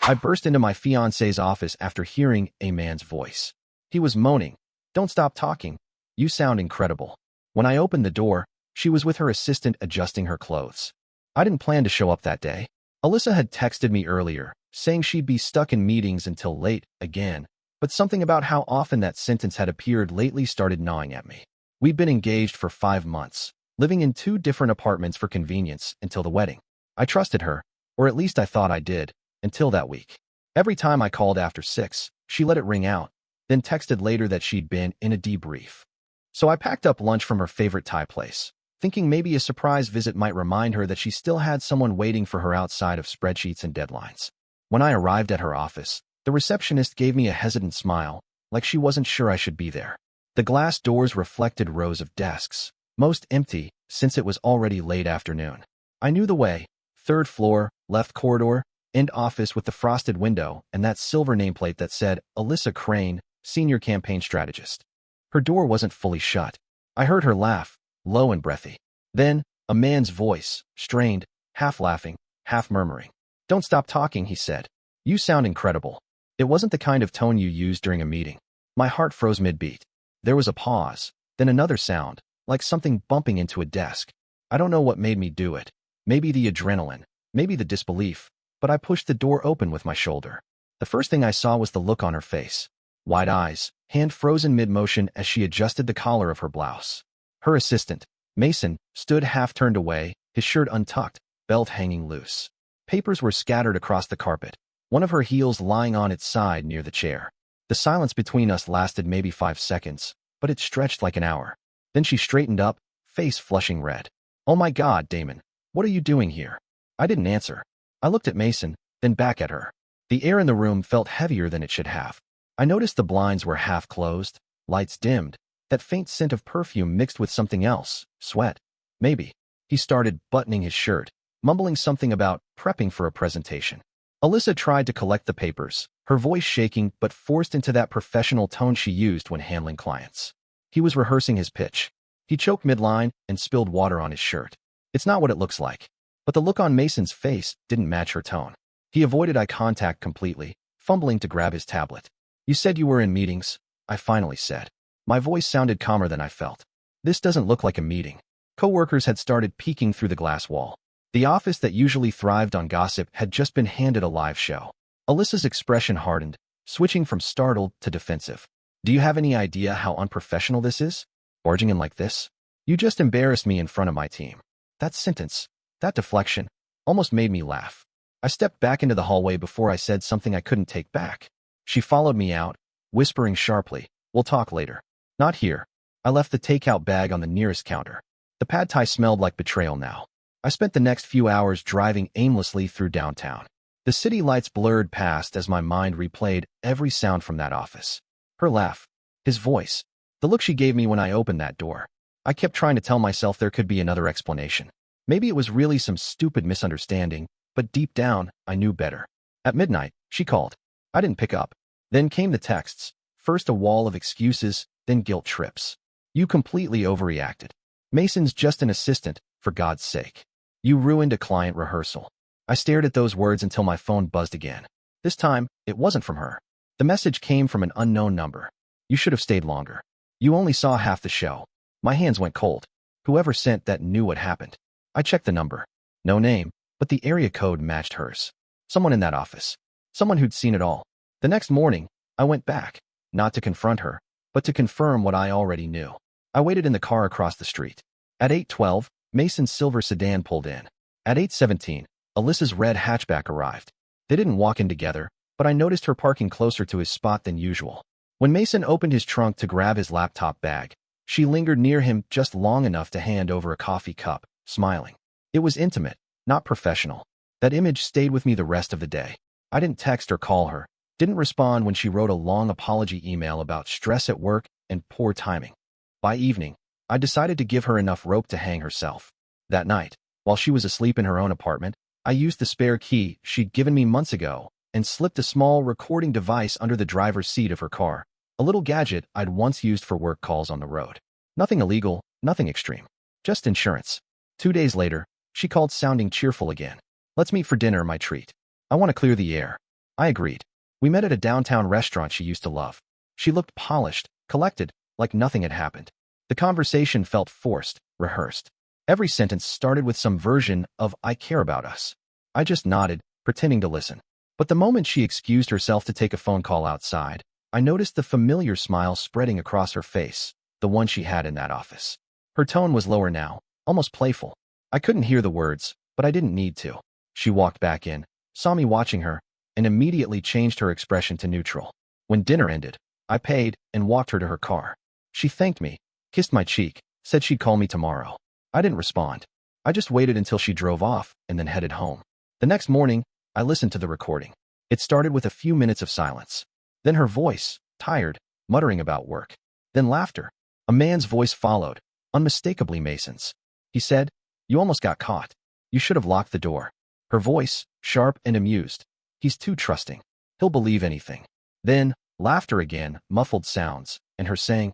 I burst into my fiancé's office after hearing a man's voice. He was moaning, "Don't stop talking. You sound incredible." When I opened the door, she was with her assistant adjusting her clothes. I didn't plan to show up that day. Alyssa had texted me earlier, saying she'd be stuck in meetings until late again, but something about how often that sentence had appeared lately started gnawing at me. We'd been engaged for 5 months, living in 2 different apartments for convenience until the wedding. I trusted her, or at least I thought I did, until that week. Every time I called after 6, she let it ring out, then texted later that she'd been in a debrief. So I packed up lunch from her favorite Thai place, thinking maybe a surprise visit might remind her that she still had someone waiting for her outside of spreadsheets and deadlines. When I arrived at her office, the receptionist gave me a hesitant smile, like she wasn't sure I should be there. The glass doors reflected rows of desks, most empty since it was already late afternoon. I knew the way: 3rd floor, left corridor, end office with the frosted window and that silver nameplate that said, Alyssa Crane, Senior Campaign Strategist. Her door wasn't fully shut. I heard her laugh, low and breathy. Then, a man's voice, strained, half laughing, half murmuring. "Don't stop talking," he said. "You sound incredible." It wasn't the kind of tone you use during a meeting. My heart froze mid-beat. There was a pause, then another sound, like something bumping into a desk. I don't know what made me do it. Maybe the adrenaline, maybe the disbelief, but I pushed the door open with my shoulder. The first thing I saw was the look on her face. Wide eyes, hand frozen mid-motion as she adjusted the collar of her blouse. Her assistant, Mason, stood half-turned away, his shirt untucked, belt hanging loose. Papers were scattered across the carpet, one of her heels lying on its side near the chair. The silence between us lasted maybe 5 seconds, but it stretched like an hour. Then she straightened up, face flushing red. "Oh my God, Damon, what are you doing here?" I didn't answer. I looked at Mason, then back at her. The air in the room felt heavier than it should have. I noticed the blinds were half closed, lights dimmed, that faint scent of perfume mixed with something else, sweat. Maybe. He started buttoning his shirt, mumbling something about prepping for a presentation. Alyssa tried to collect the papers, her voice shaking but forced into that professional tone she used when handling clients. He was rehearsing his pitch. He choked midline and spilled water on his shirt. It's not what it looks like. But the look on Mason's face didn't match her tone. He avoided eye contact completely, fumbling to grab his tablet. "You said you were in meetings," I finally said. My voice sounded calmer than I felt. "This doesn't look like a meeting." Coworkers had started peeking through the glass wall. The office that usually thrived on gossip had just been handed a live show. Alyssa's expression hardened, switching from startled to defensive. "Do you have any idea how unprofessional this is? Barging in like this? You just embarrassed me in front of my team." That sentence, that deflection, almost made me laugh. I stepped back into the hallway before I said something I couldn't take back. She followed me out, whispering sharply, "We'll talk later." "Not here." I left the takeout bag on the nearest counter. The pad thai smelled like betrayal now. I spent the next few hours driving aimlessly through downtown. The city lights blurred past as my mind replayed every sound from that office. Her laugh, his voice, the look she gave me when I opened that door. I kept trying to tell myself there could be another explanation. Maybe it was really some stupid misunderstanding, but deep down, I knew better. At midnight, she called. I didn't pick up. Then came the texts, first a wall of excuses, then guilt trips. "You completely overreacted. Mason's just an assistant, for God's sake. You ruined a client rehearsal." I stared at those words until my phone buzzed again. This time, it wasn't from her. The message came from an unknown number. "You should have stayed longer. You only saw half the show." My hands went cold. Whoever sent that knew what happened. I checked the number. No name, but the area code matched hers. Someone in that office. Someone who'd seen it all. The next morning, I went back, not to confront her, but to confirm what I already knew. I waited in the car across the street. At 8:12, Mason's silver sedan pulled in. At 8:17, Alyssa's red hatchback arrived. They didn't walk in together, but I noticed her parking closer to his spot than usual. When Mason opened his trunk to grab his laptop bag, she lingered near him just long enough to hand over a coffee cup, smiling. It was intimate, not professional. That image stayed with me the rest of the day. I didn't text or call her, didn't respond when she wrote a long apology email about stress at work and poor timing. By evening, I decided to give her enough rope to hang herself. That night, while she was asleep in her own apartment, I used the spare key she'd given me months ago and slipped a small recording device under the driver's seat of her car, a little gadget I'd once used for work calls on the road. Nothing illegal, nothing extreme. Just insurance. 2 days later, she called sounding cheerful again. "Let's meet for dinner, my treat. I want to clear the air." I agreed. We met at a downtown restaurant she used to love. She looked polished, collected, like nothing had happened. The conversation felt forced, rehearsed. Every sentence started with some version of "I care about us." I just nodded, pretending to listen. But the moment she excused herself to take a phone call outside, I noticed the familiar smile spreading across her face, the one she had in that office. Her tone was lower now, almost playful. I couldn't hear the words, but I didn't need to. She walked back in, saw me watching her, and immediately changed her expression to neutral. When dinner ended, I paid and walked her to her car. She thanked me, kissed my cheek, said she'd call me tomorrow. I didn't respond. I just waited until she drove off and then headed home. The next morning, I listened to the recording. It started with a few minutes of silence. Then her voice, tired, muttering about work. Then laughter. A man's voice followed, unmistakably Mason's. He said, "You almost got caught. You should have locked the door." Her voice, sharp and amused. "He's too trusting. He'll believe anything." Then, laughter again, muffled sounds, and her saying,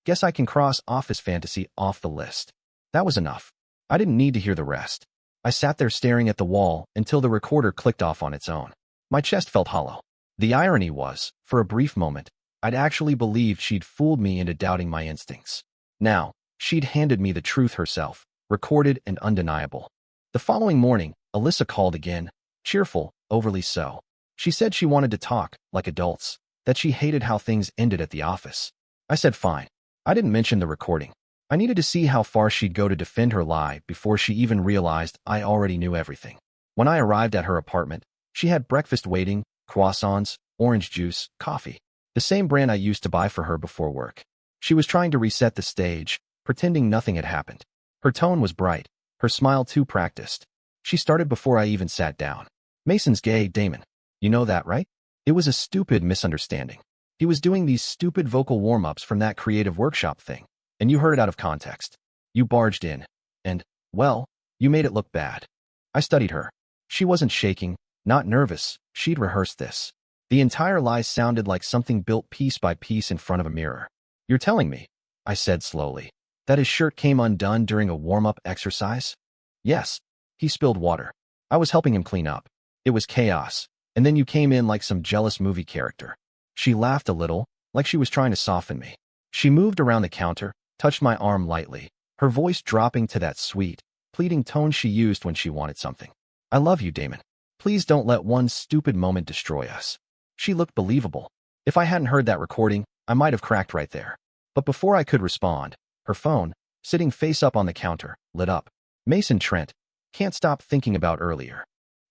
"Guess I can cross office fantasy off the list." That was enough. I didn't need to hear the rest. I sat there staring at the wall until the recorder clicked off on its own. My chest felt hollow. The irony was, for a brief moment, I'd actually believed she'd fooled me into doubting my instincts. Now, she'd handed me the truth herself, recorded and undeniable. The following morning, Alyssa called again, cheerful, overly so. She said she wanted to talk, like adults, that she hated how things ended at the office. I said fine. I didn't mention the recording. I needed to see how far she'd go to defend her lie before she even realized I already knew everything. When I arrived at her apartment, she had breakfast waiting, croissants, orange juice, coffee. The same brand I used to buy for her before work. She was trying to reset the stage, pretending nothing had happened. Her tone was bright, her smile too practiced. She started before I even sat down. "Mason's gay, Damon. You know that, right? It was a stupid misunderstanding. He was doing these stupid vocal warm-ups from that creative workshop thing, and you heard it out of context. You barged in, and, well, you made it look bad." I studied her. She wasn't shaking, not nervous. She'd rehearsed this. The entire lie sounded like something built piece by piece in front of a mirror. "You're telling me," I said slowly, "that his shirt came undone during a warm-up exercise?" "Yes. He spilled water. I was helping him clean up. It was chaos, and then you came in like some jealous movie character." She laughed a little, like she was trying to soften me. She moved around the counter, touched my arm lightly, her voice dropping to that sweet, pleading tone she used when she wanted something. "I love you, Damon. Please don't let one stupid moment destroy us." She looked believable. If I hadn't heard that recording, I might have cracked right there. But before I could respond, her phone, sitting face up on the counter, lit up. "Mason Trent. Can't stop thinking about earlier."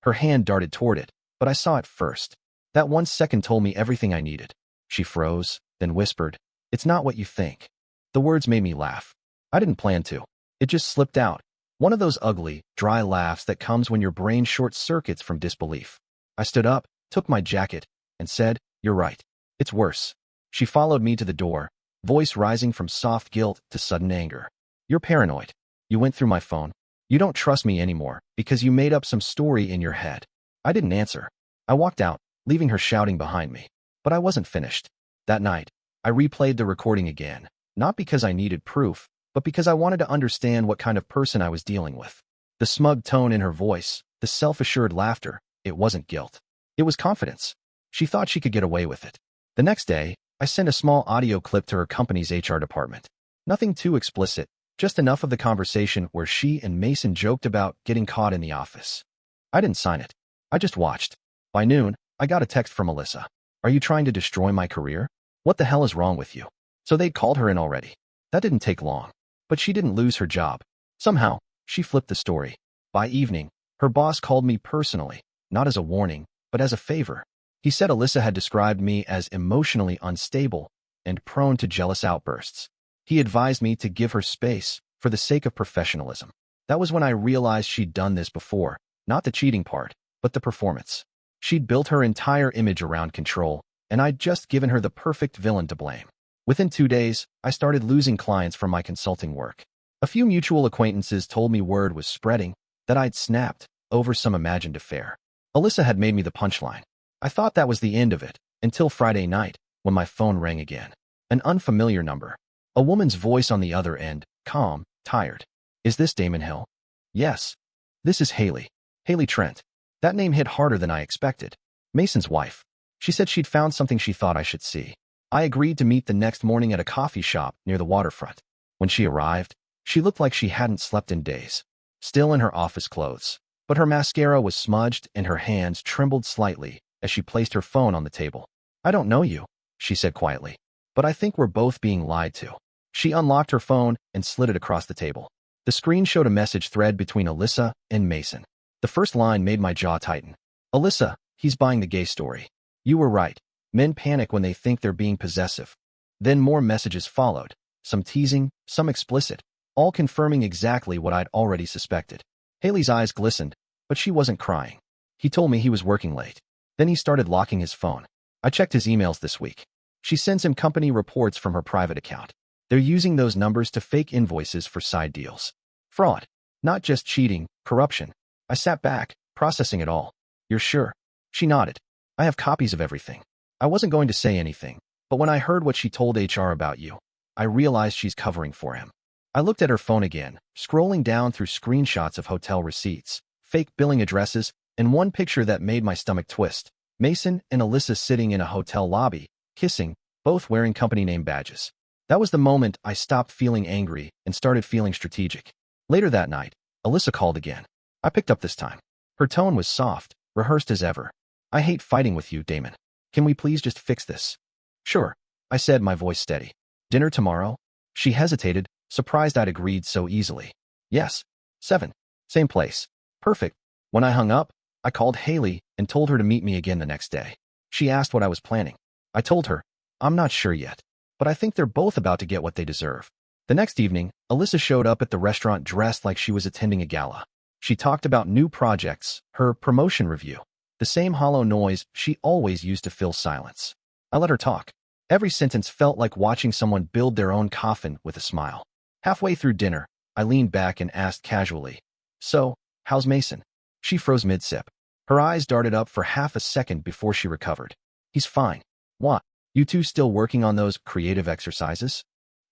Her hand darted toward it, but I saw it first. That 1 second told me everything I needed. She froze, then whispered, "It's not what you think." The words made me laugh. I didn't plan to. It just slipped out. One of those ugly, dry laughs that comes when your brain short-circuits from disbelief. I stood up, took my jacket, and said, "You're right. It's worse." She followed me to the door, voice rising from soft guilt to sudden anger. "You're paranoid. You went through my phone. You don't trust me anymore because you made up some story in your head." I didn't answer. I walked out, leaving her shouting behind me. But I wasn't finished. That night, I replayed the recording again, not because I needed proof, but because I wanted to understand what kind of person I was dealing with. The smug tone in her voice, the self-assured laughter, it wasn't guilt. It was confidence. She thought she could get away with it. The next day, I sent a small audio clip to her company's HR department. Nothing too explicit, just enough of the conversation where she and Mason joked about getting caught in the office. I didn't sign it. I just watched. By noon, I got a text from Alyssa. "Are you trying to destroy my career? What the hell is wrong with you?" So they'd called her in already. That didn't take long. But she didn't lose her job. Somehow, she flipped the story. By evening, her boss called me personally, not as a warning, but as a favor. He said Alyssa had described me as emotionally unstable and prone to jealous outbursts. He advised me to give her space for the sake of professionalism. That was when I realized she'd done this before, not the cheating part, but the performance. She'd built her entire image around control, and I'd just given her the perfect villain to blame. Within 2 days, I started losing clients from my consulting work. A few mutual acquaintances told me word was spreading that I'd snapped over some imagined affair. Alyssa had made me the punchline. I thought that was the end of it, until Friday night, when my phone rang again. An unfamiliar number. A woman's voice on the other end, calm, tired. "Is this Damon Hill?" "Yes. This is Haley. Haley Trent." That name hit harder than I expected. Mason's wife. She said she'd found something she thought I should see. I agreed to meet the next morning at a coffee shop near the waterfront. When she arrived, she looked like she hadn't slept in days, still in her office clothes. But her mascara was smudged and her hands trembled slightly as she placed her phone on the table. "I don't know you," she said quietly, "but I think we're both being lied to." She unlocked her phone and slid it across the table. The screen showed a message thread between Alyssa and Mason. The first line made my jaw tighten. "Alyssa, he's buying the gay story. You were right. Men panic when they think they're being possessive." Then more messages followed, some teasing, some explicit, all confirming exactly what I'd already suspected. Haley's eyes glistened, but she wasn't crying. "He told me he was working late. Then he started locking his phone. I checked his emails this week. She sends him company reports from her private account. They're using those numbers to fake invoices for side deals. Fraud. Not just cheating, corruption." I sat back, processing it all. "You're sure?" She nodded. "I have copies of everything." I wasn't going to say anything, but when I heard what she told HR about you, I realized she's covering for him. I looked at her phone again, scrolling down through screenshots of hotel receipts, fake billing addresses, and one picture that made my stomach twist. Mason and Alyssa sitting in a hotel lobby, kissing, both wearing company name badges. That was the moment I stopped feeling angry and started feeling strategic. Later that night, Alyssa called again. I picked up this time. Her tone was soft, rehearsed as ever. "I hate fighting with you, Damon. Can we please just fix this?" "Sure," I said, my voice steady. "Dinner tomorrow?" She hesitated, surprised I'd agreed so easily. "Yes. 7. Same place." "Perfect." When I hung up, I called Haley and told her to meet me again the next day. She asked what I was planning. I told her, "I'm not sure yet, but I think they're both about to get what they deserve." The next evening, Alyssa showed up at the restaurant dressed like she was attending a gala. She talked about new projects, her promotion review, the same hollow noise she always used to fill silence. I let her talk. Every sentence felt like watching someone build their own coffin with a smile. Halfway through dinner, I leaned back and asked casually, "So, how's Mason?" She froze mid-sip. Her eyes darted up for half a second before she recovered. "He's fine." "What? You two still working on those creative exercises?"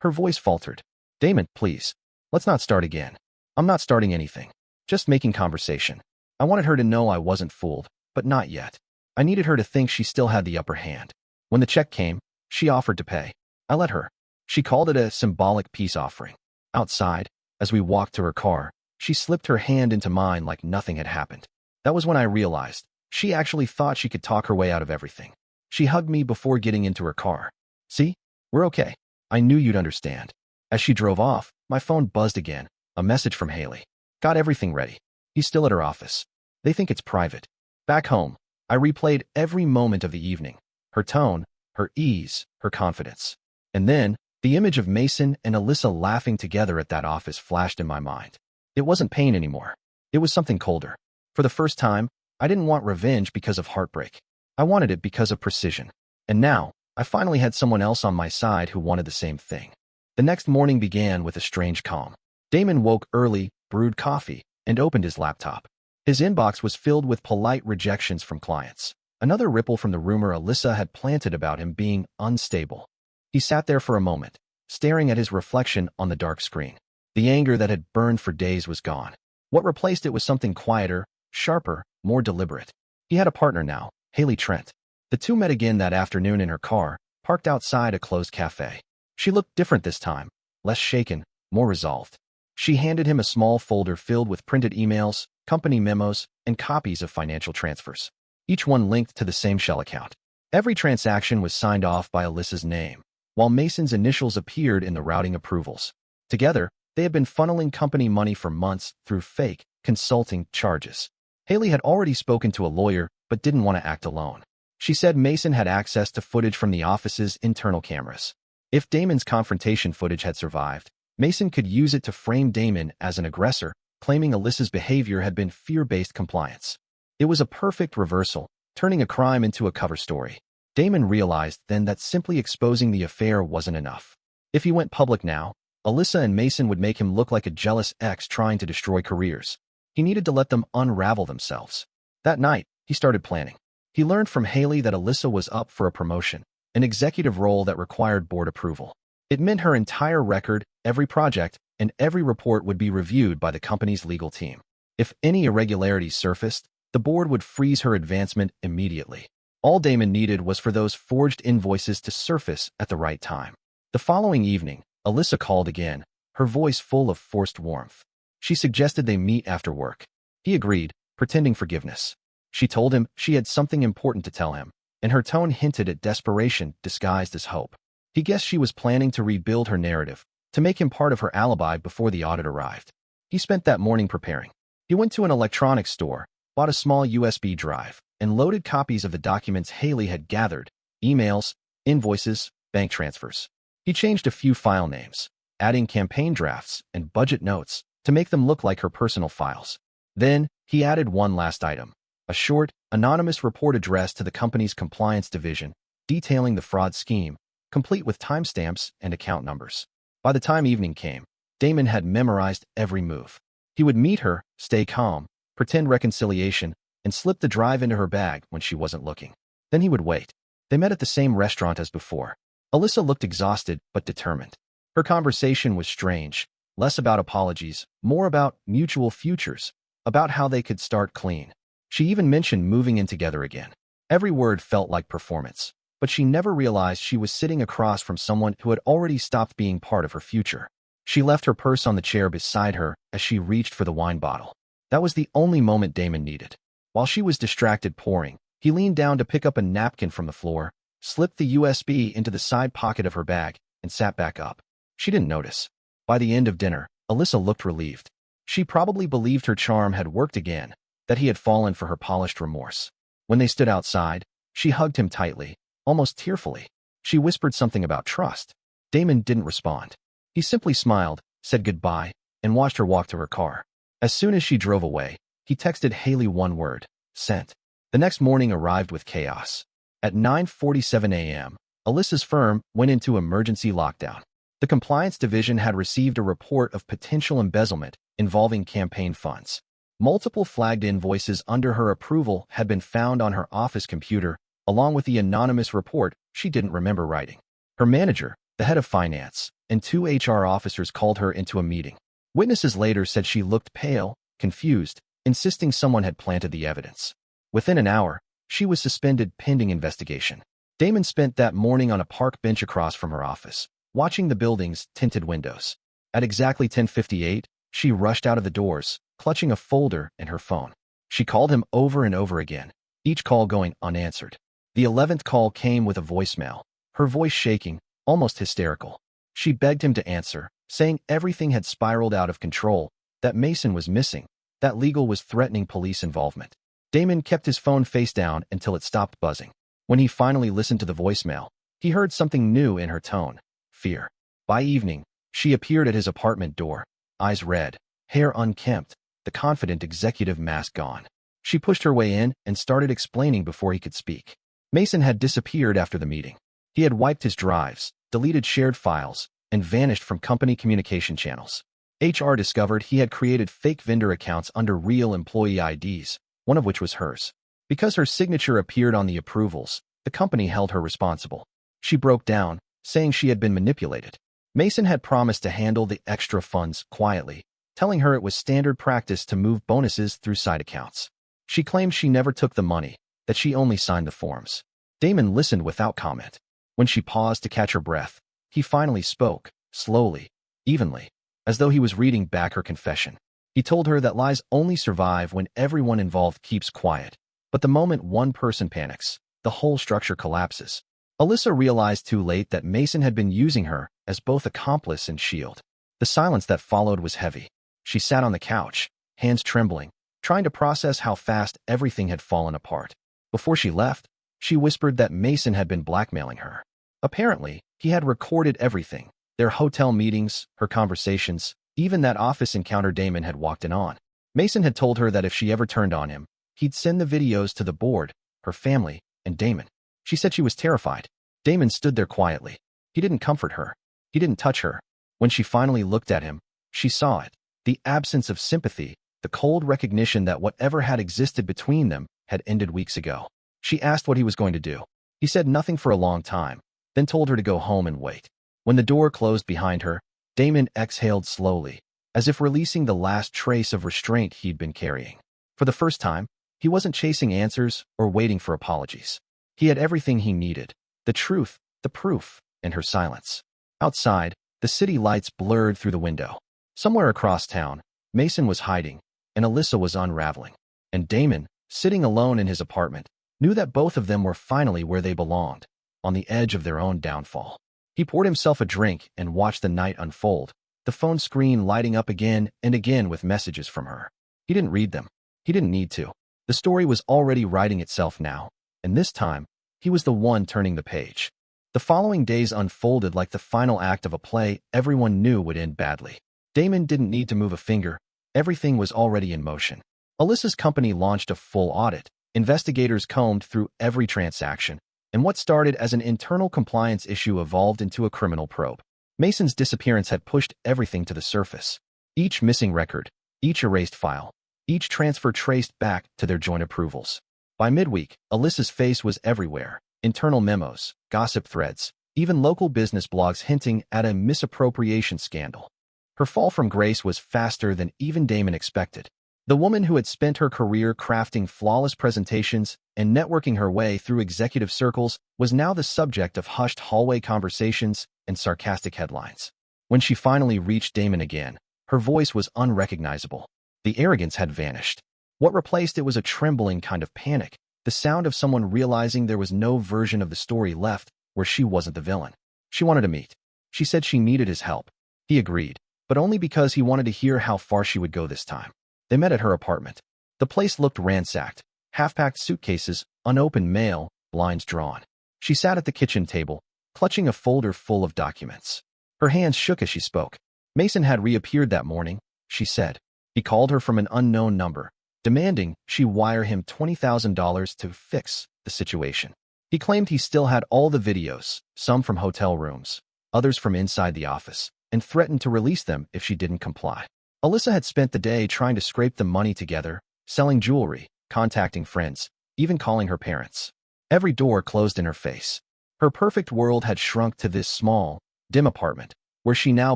Her voice faltered. "Damon, please. Let's not start again." "I'm not starting anything. Just making conversation." I wanted her to know I wasn't fooled, but not yet. I needed her to think she still had the upper hand. When the check came, she offered to pay. I let her. She called it a symbolic peace offering. Outside, as we walked to her car, she slipped her hand into mine like nothing had happened. That was when I realized she actually thought she could talk her way out of everything. She hugged me before getting into her car. "See? We're okay. I knew you'd understand." As she drove off, my phone buzzed again, a message from Haley. "Got everything ready. He's still at her office. They think it's private." Back home, I replayed every moment of the evening. Her tone, her ease, her confidence. And then, the image of Mason and Alyssa laughing together at that office flashed in my mind. It wasn't pain anymore. It was something colder. For the first time, I didn't want revenge because of heartbreak. I wanted it because of precision. And now, I finally had someone else on my side who wanted the same thing. The next morning began with a strange calm. Damon woke early, brewed coffee, and opened his laptop. His inbox was filled with polite rejections from clients. Another ripple from the rumor Alyssa had planted about him being unstable. He sat there for a moment, staring at his reflection on the dark screen. The anger that had burned for days was gone. What replaced it was something quieter, sharper, more deliberate. He had a partner now, Haley Trent. The two met again that afternoon in her car, parked outside a closed cafe. She looked different this time, less shaken, more resolved. She handed him a small folder filled with printed emails, company memos, and copies of financial transfers, each one linked to the same Shell account. Every transaction was signed off by Alyssa's name, while Mason's initials appeared in the routing approvals. Together, they had been funneling company money for months through fake consulting charges. Haley had already spoken to a lawyer but didn't want to act alone. She said Mason had access to footage from the office's internal cameras. If Damon's confrontation footage had survived, Mason could use it to frame Damon as an aggressor, claiming Alyssa's behavior had been fear-based compliance. It was a perfect reversal, turning a crime into a cover story. Damon realized then that simply exposing the affair wasn't enough. If he went public now, Alyssa and Mason would make him look like a jealous ex trying to destroy careers. He needed to let them unravel themselves. That night, he started planning. He learned from Haley that Alyssa was up for a promotion, an executive role that required board approval. It meant her entire record, every project, and every report would be reviewed by the company's legal team. If any irregularities surfaced, the board would freeze her advancement immediately. All Damon needed was for those forged invoices to surface at the right time. The following evening, Alyssa called again, her voice full of forced warmth. She suggested they meet after work. He agreed, pretending forgiveness. She told him she had something important to tell him, and her tone hinted at desperation disguised as hope. He guessed she was planning to rebuild her narrative, to make him part of her alibi before the audit arrived. He spent that morning preparing. He went to an electronics store, bought a small USB drive, and loaded copies of the documents Haley had gathered, emails, invoices, bank transfers. He changed a few file names, adding campaign drafts and budget notes to make them look like her personal files. Then, he added one last item, a short, anonymous report addressed to the company's compliance division, detailing the fraud scheme, complete with timestamps and account numbers. By the time evening came, Damon had memorized every move. He would meet her, stay calm, pretend reconciliation, and slip the drive into her bag when she wasn't looking. Then he would wait. They met at the same restaurant as before. Alyssa looked exhausted but determined. Her conversation was strange, less about apologies, more about mutual futures, about how they could start clean. She even mentioned moving in together again. Every word felt like performance, but she never realized she was sitting across from someone who had already stopped being part of her future. She left her purse on the chair beside her as she reached for the wine bottle. That was the only moment Damon needed. While she was distracted pouring, he leaned down to pick up a napkin from the floor, slipped the USB into the side pocket of her bag, and sat back up. She didn't notice. By the end of dinner, Alyssa looked relieved. She probably believed her charm had worked again, that he had fallen for her polished remorse. When they stood outside, she hugged him tightly, almost tearfully. She whispered something about trust. Damon didn't respond. He simply smiled, said goodbye, and watched her walk to her car. As soon as she drove away, he texted Haley one word, sent. The next morning arrived with chaos. At 9:47 a.m., Alyssa's firm went into emergency lockdown. The compliance division had received a report of potential embezzlement involving campaign funds. Multiple flagged invoices under her approval had been found on her office computer, along with the anonymous report she didn't remember writing. Her manager, the head of finance, and 2 HR officers called her into a meeting. Witnesses later said she looked pale, confused, insisting someone had planted the evidence. Within an hour, she was suspended pending investigation. Damon spent that morning on a park bench across from her office, watching the building's tinted windows. At exactly 10:58, she rushed out of the doors, clutching a folder and her phone. She called him over and over again, each call going unanswered. The 11th call came with a voicemail, her voice shaking, almost hysterical. She begged him to answer, saying everything had spiraled out of control, that Mason was missing, that legal was threatening police involvement. Damon kept his phone face down until it stopped buzzing. When he finally listened to the voicemail, he heard something new in her tone, fear. By evening, she appeared at his apartment door, eyes red, hair unkempt, the confident executive mask gone. She pushed her way in and started explaining before he could speak. Mason had disappeared after the meeting. He had wiped his drives, deleted shared files, and vanished from company communication channels. HR discovered he had created fake vendor accounts under real employee IDs, one of which was hers. Because her signature appeared on the approvals, the company held her responsible. She broke down, saying she had been manipulated. Mason had promised to handle the extra funds quietly, telling her it was standard practice to move bonuses through side accounts. She claimed she never took the money, that she only signed the forms. Damon listened without comment. When she paused to catch her breath, he finally spoke, slowly, evenly, as though he was reading back her confession. He told her that lies only survive when everyone involved keeps quiet. But the moment one person panics, the whole structure collapses. Alyssa realized too late that Mason had been using her as both accomplice and shield. The silence that followed was heavy. She sat on the couch, hands trembling, trying to process how fast everything had fallen apart. Before she left, she whispered that Mason had been blackmailing her. Apparently, he had recorded everything, their hotel meetings, her conversations, even that office encounter Damon had walked in on. Mason had told her that if she ever turned on him, he'd send the videos to the board, her family, and Damon. She said she was terrified. Damon stood there quietly. He didn't comfort her. He didn't touch her. When she finally looked at him, she saw it. The absence of sympathy, the cold recognition that whatever had existed between them had ended weeks ago. She asked what he was going to do. He said nothing for a long time, then told her to go home and wait. When the door closed behind her, Damon exhaled slowly, as if releasing the last trace of restraint he'd been carrying. For the first time, He wasn't chasing answers or waiting for apologies. He had everything he needed: the truth, the proof, and her silence. Outside, the city lights blurred through the window. Somewhere across town, Mason was hiding, and Alyssa was unraveling. And Damon, sitting alone in his apartment, knew that both of them were finally where they belonged, on the edge of their own downfall. He poured himself a drink and watched the night unfold, the phone screen lighting up again and again with messages from her. He didn't read them. He didn't need to. The story was already writing itself now, and this time, he was the one turning the page. The following days unfolded like the final act of a play everyone knew would end badly. Damon didn't need to move a finger. Everything was already in motion. Alyssa's company launched a full audit. Investigators combed through every transaction, and what started as an internal compliance issue evolved into a criminal probe. Mason's disappearance had pushed everything to the surface. Each missing record, each erased file, each transfer traced back to their joint approvals. By midweek, Alyssa's face was everywhere: internal memos, gossip threads, even local business blogs hinting at a misappropriation scandal. Her fall from grace was faster than even Damon expected. The woman who had spent her career crafting flawless presentations and networking her way through executive circles was now the subject of hushed hallway conversations and sarcastic headlines. When she finally reached Damon again, her voice was unrecognizable. The arrogance had vanished. What replaced it was a trembling kind of panic, the sound of someone realizing there was no version of the story left where she wasn't the villain. She wanted to meet. She said she needed his help. He agreed, but only because he wanted to hear how far she would go this time. They met at her apartment. The place looked ransacked: half-packed suitcases, unopened mail, blinds drawn. She sat at the kitchen table, clutching a folder full of documents. Her hands shook as she spoke. Mason had reappeared that morning, she said. He called her from an unknown number, demanding she wire him $20,000 to fix the situation. He claimed he still had all the videos, some from hotel rooms, others from inside the office, and threatened to release them if she didn't comply. Alyssa had spent the day trying to scrape the money together, selling jewelry, contacting friends, even calling her parents. Every door closed in her face. Her perfect world had shrunk to this small, dim apartment, where she now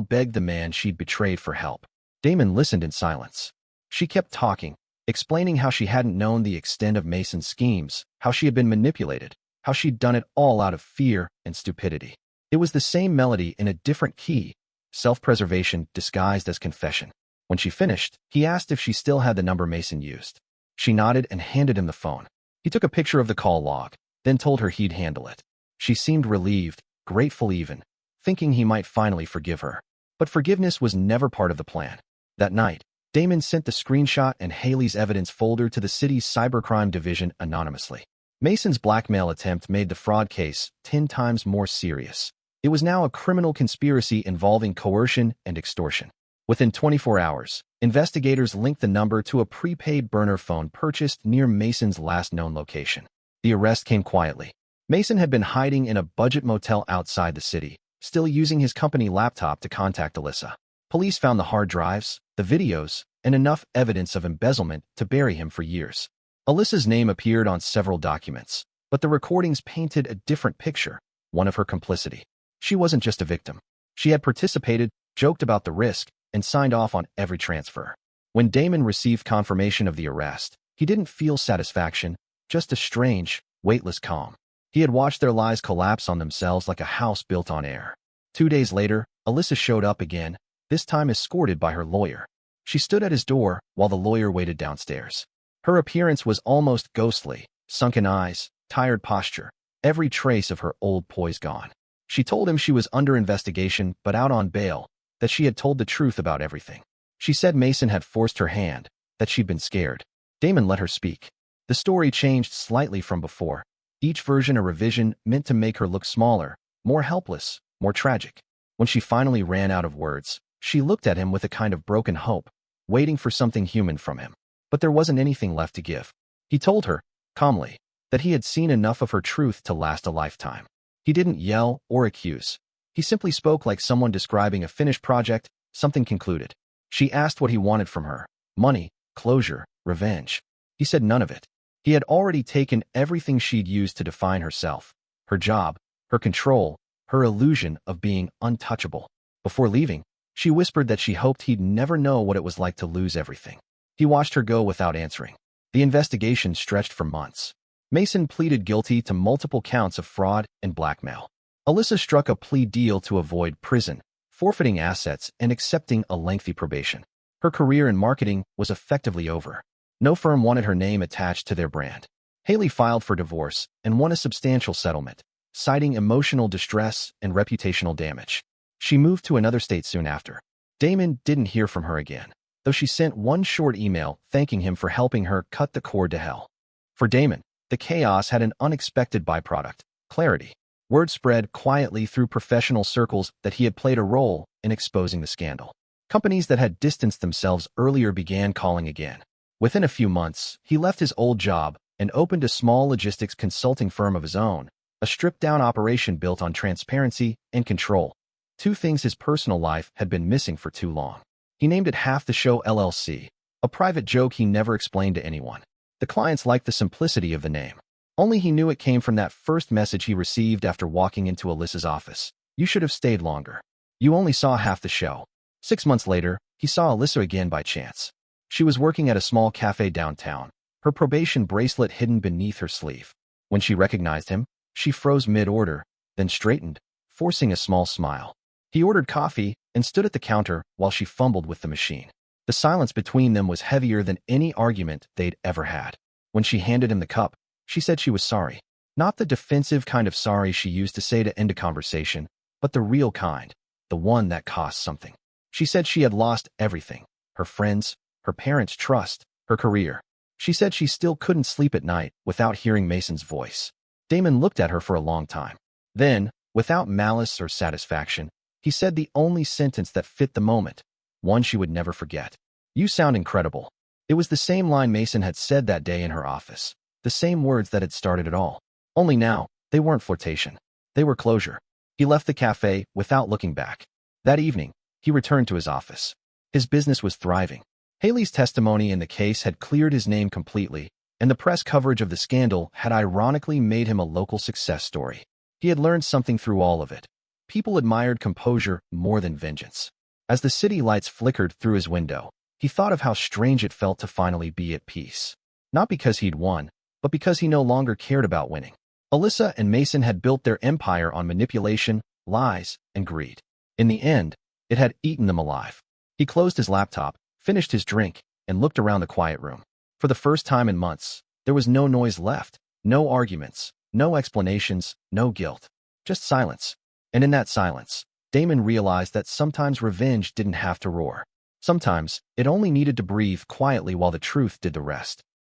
begged the man she'd betrayed for help. Damon listened in silence. She kept talking, explaining how she hadn't known the extent of Mason's schemes, how she had been manipulated, how she'd done it all out of fear and stupidity. It was the same melody in a different key, self-preservation disguised as confession. When she finished, he asked if she still had the number Mason used. She nodded and handed him the phone. He took a picture of the call log, then told her he'd handle it. She seemed relieved, grateful even, thinking he might finally forgive her. But forgiveness was never part of the plan. That night, Damon sent the screenshot and Haley's evidence folder to the city's cybercrime division anonymously. Mason's blackmail attempt made the fraud case 10 times more serious. It was now a criminal conspiracy involving coercion and extortion. Within 24 hours, investigators linked the number to a prepaid burner phone purchased near Mason's last known location. The arrest came quietly. Mason had been hiding in a budget motel outside the city, still using his company laptop to contact Alyssa. Police found the hard drives, the videos, and enough evidence of embezzlement to bury him for years. Alyssa's name appeared on several documents, but the recordings painted a different picture, one of her complicity. She wasn't just a victim. She had participated, joked about the risk, and signed off on every transfer. When Damon received confirmation of the arrest, he didn't feel satisfaction, just a strange, weightless calm. He had watched their lies collapse on themselves like a house built on air. 2 days later, Alyssa showed up again, this time escorted by her lawyer. She stood at his door while the lawyer waited downstairs. Her appearance was almost ghostly: sunken eyes, tired posture, every trace of her old poise gone. She told him she was under investigation but out on bail, that she had told the truth about everything. She said Mason had forced her hand, that she'd been scared. Damon let her speak. The story changed slightly from before, each version a revision meant to make her look smaller, more helpless, more tragic. When she finally ran out of words, she looked at him with a kind of broken hope, waiting for something human from him. But there wasn't anything left to give. He told her, calmly, that he had seen enough of her truth to last a lifetime. He didn't yell or accuse. He simply spoke like someone describing a finished project, something concluded. She asked what he wanted from her: money, closure, revenge. He said none of it. He had already taken everything she'd used to define herself: her job, her control, her illusion of being untouchable. Before leaving, she whispered that she hoped he'd never know what it was like to lose everything. He watched her go without answering. The investigation stretched for months. Mason pleaded guilty to multiple counts of fraud and blackmail. Alyssa struck a plea deal to avoid prison, forfeiting assets and accepting a lengthy probation. Her career in marketing was effectively over. No firm wanted her name attached to their brand. Haley filed for divorce and won a substantial settlement, citing emotional distress and reputational damage. She moved to another state soon after. Damon didn't hear from her again, though she sent one short email thanking him for helping her cut the cord to hell. For Damon, the chaos had an unexpected byproduct: clarity. Word spread quietly through professional circles that he had played a role in exposing the scandal. Companies that had distanced themselves earlier began calling again. Within a few months, he left his old job and opened a small logistics consulting firm of his own, a stripped-down operation built on transparency and control, two things his personal life had been missing for too long. He named it Half the Show LLC, a private joke he never explained to anyone. The clients liked the simplicity of the name. Only he knew it came from that first message he received after walking into Alyssa's office. "You should have stayed longer. You only saw half the show." 6 months later, he saw Alyssa again by chance. She was working at a small cafe downtown, her probation bracelet hidden beneath her sleeve. When she recognized him, she froze mid-order, then straightened, forcing a small smile. He ordered coffee and stood at the counter while she fumbled with the machine. The silence between them was heavier than any argument they'd ever had. When she handed him the cup, she said she was sorry. Not the defensive kind of sorry she used to say to end a conversation, but the real kind, the one that cost something. She said she had lost everything: her friends, her parents' trust, her career. She said she still couldn't sleep at night without hearing Mason's voice. Damon looked at her for a long time. Then, without malice or satisfaction, he said the only sentence that fit the moment, one she would never forget. "You sound incredible." It was the same line Mason had said that day in her office, the same words that had started it all. Only now, they weren't flirtation. They were closure. He left the cafe without looking back. That evening, he returned to his office. His business was thriving. Haley's testimony in the case had cleared his name completely, and the press coverage of the scandal had ironically made him a local success story. He had learned something through all of it. People admired composure more than vengeance. As the city lights flickered through his window, he thought of how strange it felt to finally be at peace. Not because he'd won, but because he no longer cared about winning. Alyssa and Mason had built their empire on manipulation, lies, and greed. In the end, it had eaten them alive. He closed his laptop, finished his drink, and looked around the quiet room. For the first time in months, there was no noise left, no arguments, no explanations, no guilt. Just silence. And in that silence, Damon realized that sometimes revenge didn't have to roar. Sometimes, it only needed to breathe quietly while the truth did the rest.